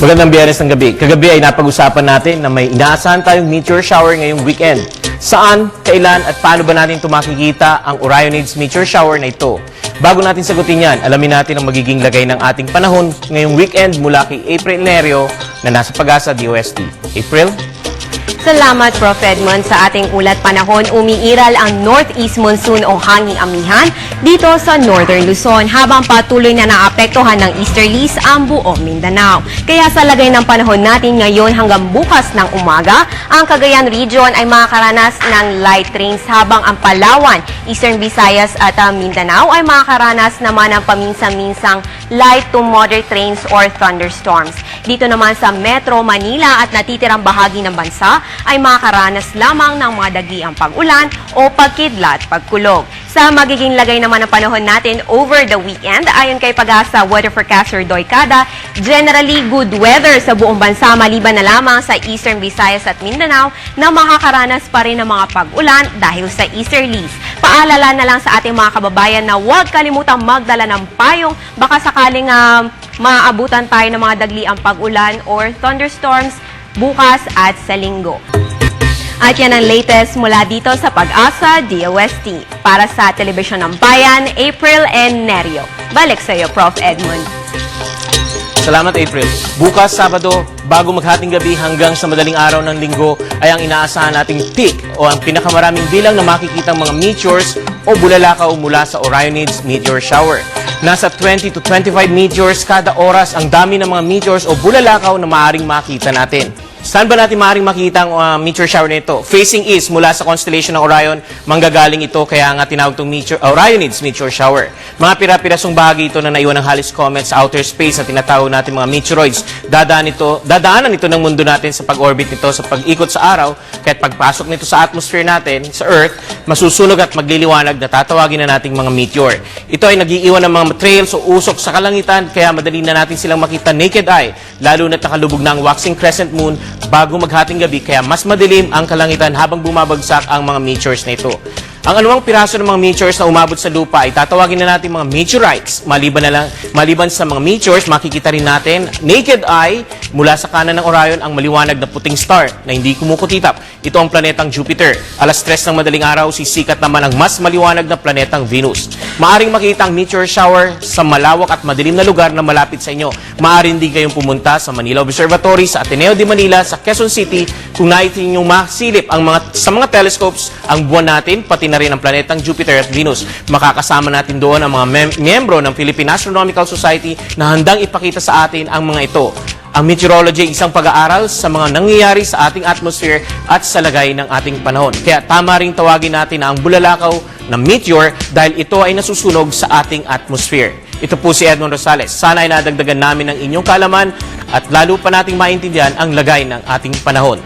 Magandang Biyernes ng gabi. Kagabi ay napag-usapan natin na may inaasahan tayong meteor shower ngayong weekend. Saan, kailan at paano ba natin ito makikita ang Orionids meteor shower na ito? Bago natin sagutin yan, alamin natin ang magiging lagay ng ating panahon ngayong weekend mula kay April Nerio na nasa Pag-asa DOST. April? Salamat, Prof. Edmond. Sa ating ulat panahon, umiiral ang northeast monsoon o hanging amihan dito sa Northern Luzon habang patuloy na naapektuhan ng easterlies ang buong Mindanao. Kaya sa lagay ng panahon natin ngayon hanggang bukas ng umaga, ang Cagayan Region ay makakaranas ng light rains habang ang Palawan, Eastern Visayas at Mindanao ay makakaranas naman ng paminsan-minsang light to moderate rains or thunderstorms. Dito naman sa Metro Manila at natitirang bahagi ng bansa ay makakaranas lamang ng mga dagiang pag-ulan o pagkidlat, pagkulog. Sa magiging lagay naman ng panahon natin over the weekend, ayon kay Pag-asa weather forecaster Doy Cada, generally good weather sa buong bansa maliban na lamang sa Eastern Visayas at Mindanao na makakaranas pa rin ng mga pag-ulan dahil sa easterlies. Paalala na lang sa ating mga kababayan na huwag kalimutang magdala ng payong baka sakaling maabutan tayo ng mga dagliang pag-ulan or thunderstorms bukas at sa linggo. At yan ang latest mula dito sa Pag-asa DOST. Para sa Telebisyon ng Bayan, April and Nerio. Balik sa iyo, Prof. Edmond. Salamat, April. Bukas, Sabado, bago maghating gabi hanggang sa madaling araw ng linggo ay ang inaasahan nating peak o ang pinakamaraming bilang na makikitang mga meteors o bulalakaw mula sa Orionids meteor shower. Nasa 20 to 25 meteors kada oras ang dami ng mga meteors o bulalakaw na maaaring makita natin. Saan ba natin maaaring makita ang meteor shower na ito? Facing east mula sa constellation ng Orion, manggagaling ito kaya nga tinawag itong Orionids meteor shower. Mga pira-pirasong bahagi ito na naiwan ng Halley's Comet sa outer space na tinatawag natin mga meteoroids. Dadaanan ito ng mundo natin sa pag-orbit nito sa pag-ikot sa araw, kaya't pagpasok nito sa atmosphere natin, sa Earth, masusunog at magliliwanag na tatawagin na nating mga meteor. Ito ay nag-iiwan ng mga trails o usok sa kalangitan kaya madali na natin silang makita naked eye, lalo na nakalubog na ang waxing crescent moon bago maghating gabi kaya mas madilim ang kalangitan habang bumabagsak ang mga meteors na ito. Ang anumang piraso ng mga meteors na umabot sa lupa ay tatawagin na natin mga meteorites. Maliban sa mga meteors, makikita rin natin naked eye mula sa kanan ng Orion ang maliwanag na puting star na hindi kumukutitap. Ito ang planetang Jupiter. Alas 3 ng madaling araw, sisikat naman ang mas maliwanag na planetang Venus. Maaring makita ang meteor shower sa malawak at madilim na lugar na malapit sa inyo. Maaring din kayong pumunta sa Manila Observatory, sa Ateneo de Manila, sa Quezon City kung nais ninyong masilip sa mga telescopes ang buwan natin, pati na rin ang planetang Jupiter at Venus. Makakasama natin doon ang mga miyembro ng Philippine Astronomical Society na handang ipakita sa atin ang mga ito. Ang meteorology ay isang pag-aaral sa mga nangyayari sa ating atmosphere at sa lagay ng ating panahon. Kaya tama ring tawagin natin na ang bulalakaw ng meteor dahil ito ay nasusunog sa ating atmosphere. Ito po si Edmond Rosales. Sana ay nadagdagan namin ng inyong kaalaman at lalo pa nating maintindihan ang lagay ng ating panahon.